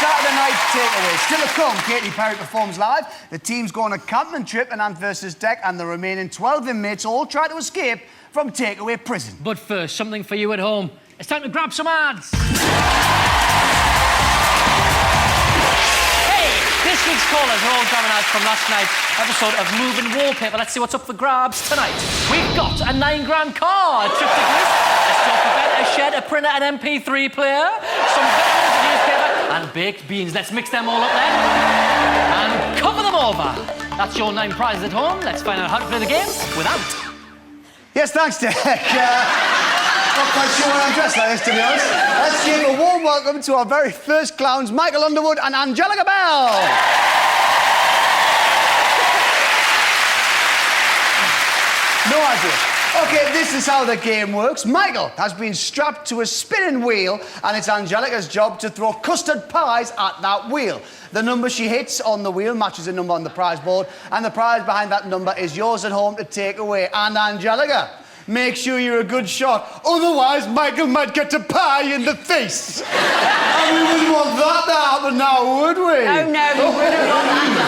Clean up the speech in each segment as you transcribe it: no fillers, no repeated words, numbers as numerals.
Saturday night takeaway. Still to come, Katy Perry performs live. The team's go on a camping trip in Ant vs. Dec, and the remaining 12 inmates all try to escape from takeaway prison. But first, something for you at home. It's time to grab some ads. Hey, this week's callers are all grabbing ads from last night's episode of Moving Wallpaper. Let's see what's up for grabs tonight. We've got a £9 car, a trip to Greece, a stove for bed, a shed, a printer, an MP3 player, some vitamins, a newspaper, and baked beans. Let's mix them all up then and cover them over. That's your 9 prizes at home. Let's find out how to play the game without. Yes, thanks, Dec. Not quite sure when I'm dressed like this, to be honest. Let's give a warm welcome to our very first clowns, Michael Underwood and Angelica Bell. No idea. OK, this is how the game works. Michael has been strapped to a spinning wheel, and it's Angelica's job to throw custard pies at that wheel. The number she hits on the wheel matches a number on the prize board, and the prize behind that number is yours at home to take away. And Angelica, make sure you're a good shot, otherwise Michael might get a pie in the face. And we wouldn't want that to happen now, would we? Oh, no, we wouldn't want that to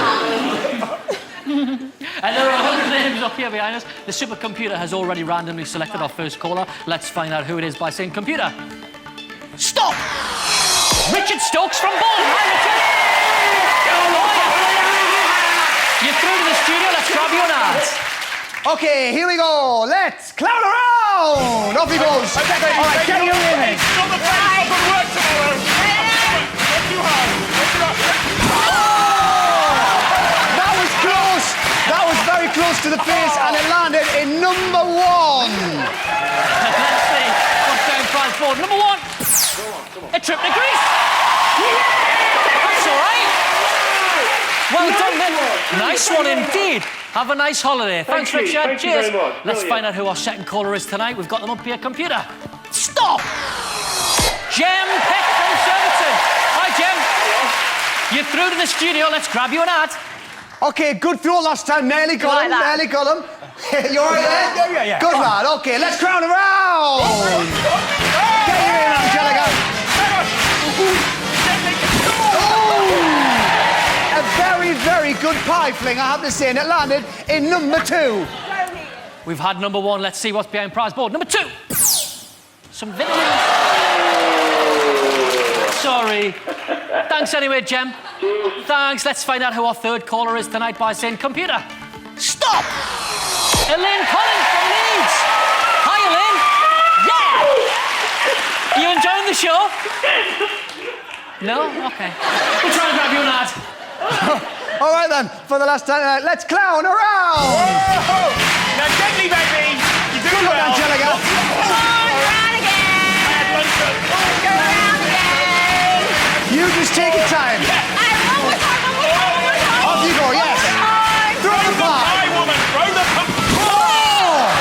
happen. And there are 100 names up here behind us. The supercomputer has already randomly selected our first caller. Let's find out who it is by saying, computer, stop! Richard Stokes from Bolton. Hi, Richard. You're through to the studio. Let's grab you an ad. OK, here we go. Let's clown around. Off he goes. All right, get you in. Stop the face. Good work tomorrow. Not too hard. That was close. That was very close to the face, and it landed in number 1. Let's see what's down prize board. Number 1. A trip to Greece. That's all right. Well done, then. Nice one indeed. Have a nice holiday. Thanks, Richard. Thank you Cheers. very much. Let's Brilliant. find out who our second caller is tonight. We've got them up here. Computer, stop! Jem Peck from Surbiton. Hi, Jem. You're through to the studio. Let's grab you an ad. OK, good throw last time. Nearly got him. Nearly got him. You all right there? Yeah. Good lad. OK, let's crown around. Get you in, Angelica. A very, very good pie fling, I have to say, and it landed in number 2. We've had number 1. Let's see what's behind prize board. Number 2. Some vitamins. Sorry. Thanks anyway, Jem. Thanks. Let's find out who our third caller is tonight by saying, computer, stop! Elaine Collins from Leeds. Hi, Elaine. Yeah! You enjoying the show? No? OK. We'll try and grab you an ad. All right, then, for the last time, let's clown around. Whoa! Now, gently, baby. You do Good luck, well. Angelica. Around again. Go around again. You just take your time. Off you go, yes. Throw the pie. Hi, woman. Throw the pie. Oh!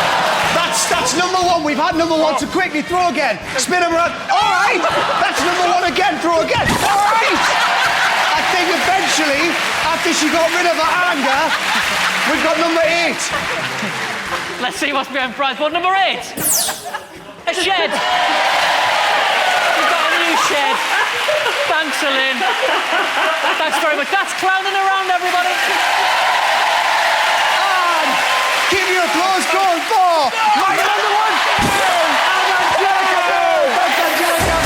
That's number 1. We've had number 1, so quickly throw again. Spin him around. All right. That's number 1 again. Throw again. All right. I think eventually, after she got rid of her anger, we've got number 8. Let's see what's behind prize board. Number 8. A shed. We've got a new shed. Thanks, Elaine. Thanks very much. That's clowning around, everybody. And keep your applause going for Michael Underwood and Angelica. Thanks, Angelica.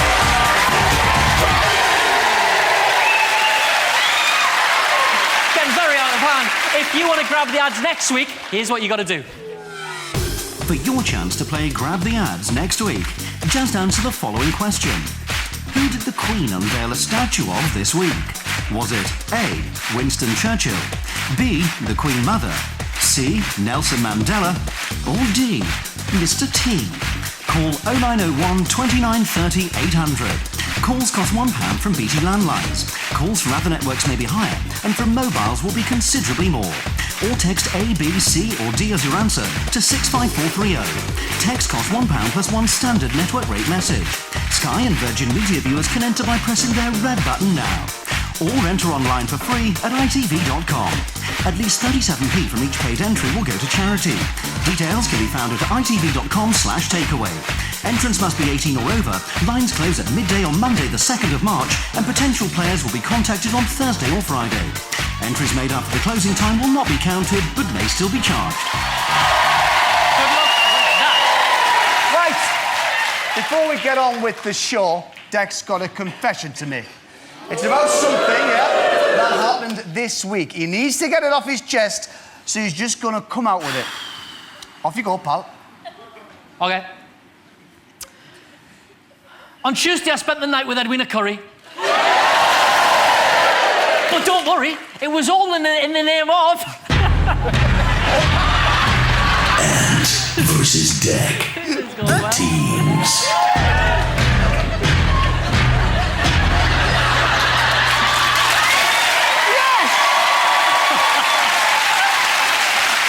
Getting very out of hand. If you want to grab the ads next week, here's what you got to do. For your chance to play Grab the Ads next week, just answer the following question. Who did the Queen unveil a statue of this week? Was it A, Winston Churchill, B, the Queen Mother, C, Nelson Mandela, or D, Mr. T? Call 0901 29 30 800. Calls cost £1 from BT landlines. Calls from other networks may be higher, and from mobiles will be considerably more. Or text A, B, C or D as your answer to 65430. Text costs £1 plus 1 standard network rate message. Sky and Virgin Media viewers can enter by pressing their red button now. or enter online for free at itv.com. At least 37p from each paid entry will go to charity. Details can be found at itv.com/takeaway. Entrance must be 18 or over. Lines close at midday on Monday the 2nd of March, and potential players will be contacted on Thursday or Friday. Entries made after the closing time will not be counted, but may still be charged. Good luck with that. Right, before we get on with the show, Dec's got a confession to make. It's about something, that happened this week. He needs to get it off his chest, so he's just going to come out with it. Off you go, pal. Okay. On Tuesday, I spent the night with Edwina Curry. But don't worry, it was all in the name of... Ant versus Dec. Teams.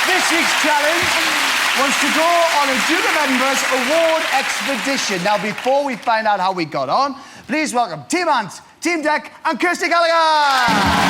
This week's challenge was to go on a Duke of Edinburgh's award expedition. Now, before we find out how we got on, please welcome Team Ant, Team Dec, and Kirsty Gallagher!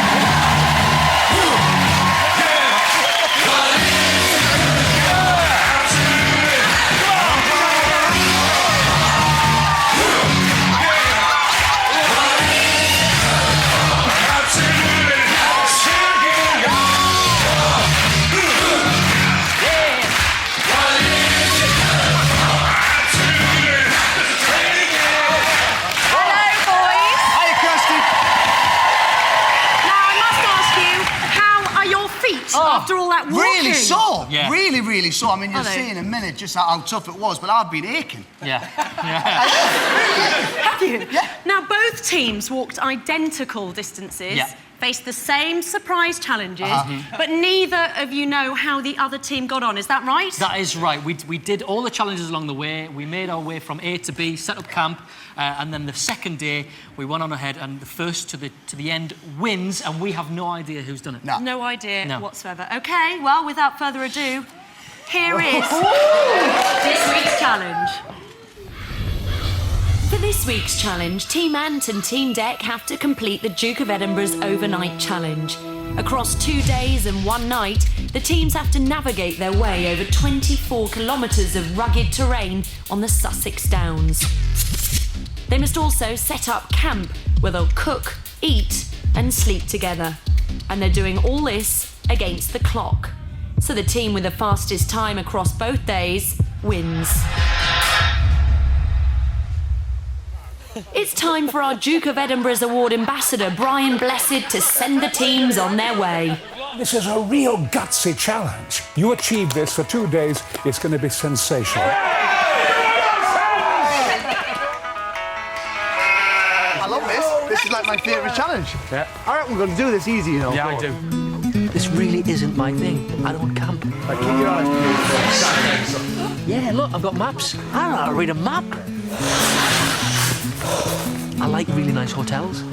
After all that walking. Really sore. Yeah. Really, really sore. I mean, you'll Are they? see in a minute just how tough it was, but I've been aching. Yeah. Have you? Yeah. Now, both teams walked identical distances, Yeah. faced the same surprise challenges, but neither of you know how the other team got on. Is that right? That is right. We did all the challenges along the way. We made our way from A to B, set up camp, and then the second day we went on ahead, and the first to the end wins, and we have no idea who's done it. No. No idea No. whatsoever. OK, well, without further ado, here is this week's challenge. For this week's challenge, Team Ant and Team Dec have to complete the Duke of Edinburgh's overnight challenge. Across 2 days and 1 night, the teams have to navigate their way over 24 kilometres of rugged terrain on the Sussex Downs. They must also set up camp where they'll cook, eat and sleep together. And they're doing all this against the clock. So the team with the fastest time across both days wins. It's time for our Duke of Edinburgh's Award ambassador, Brian Blessed, to send the teams on their way. This is a real gutsy challenge. You achieve this for 2 days, it's going to be sensational. I love this. This is like my favourite challenge. Yeah. I reckon we're going to do this easy, you know. Yeah, I do. This really isn't my thing. I don't camp. Like, keep your eyes peeled. Yeah, look, I've got maps. I know how to read a map. I like really nice hotels.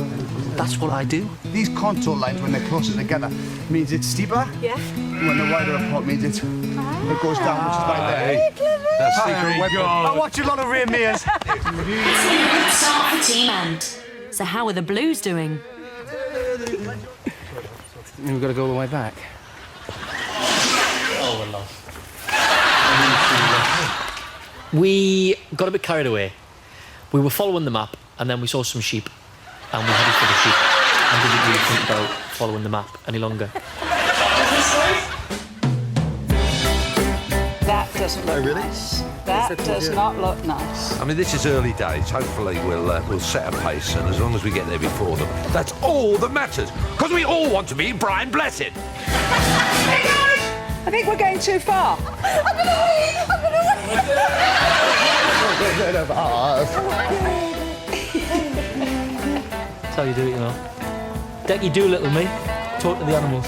That's what I do. These contour lines, when they're closer together, means it's steeper. Yeah. When the wider apart means it goes down, which is like that. That's secret weapon. I watch a lot of Ray Mears. It's been a good start for Team Ant. So how are the Blues doing? We've got to go all the way back. Oh, we're lost. We got a bit carried away. We were following the map, and then we saw some sheep, and we headed for the sheep, and didn't really think about following the map any longer. That doesn't look nice. That does not look nice. I mean, this is early days. Hopefully, we'll set a pace, and as long as we get there before them, that's all that matters. Because we all want to be Brian Blessed. Hey guys! I think we're going too far. I'm gonna That's how you do it, you know. Dec, you do little me. Talk to the animals.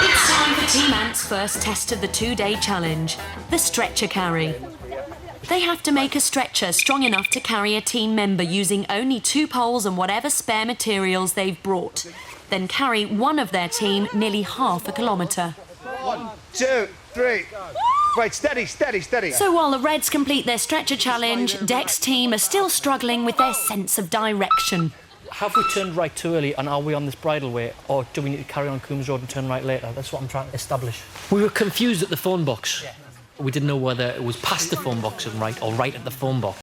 It's time for Team Ant's first test of the 2-day challenge, the stretcher carry. They have to make a stretcher strong enough to carry a team member using only 2 poles and whatever spare materials they've brought. Then carry one of their team nearly half a kilometre. 1, 2, 3. Right, steady, steady, steady. So while the Reds complete their stretcher challenge, Dec's team are still struggling with their sense of direction. Have we turned right too early and are we on this bridleway, or do we need to carry on Coombs Road and turn right later? That's what I'm trying to establish. We were confused at the phone box. We didn't know whether it was past the phone box and right, or right at the phone box.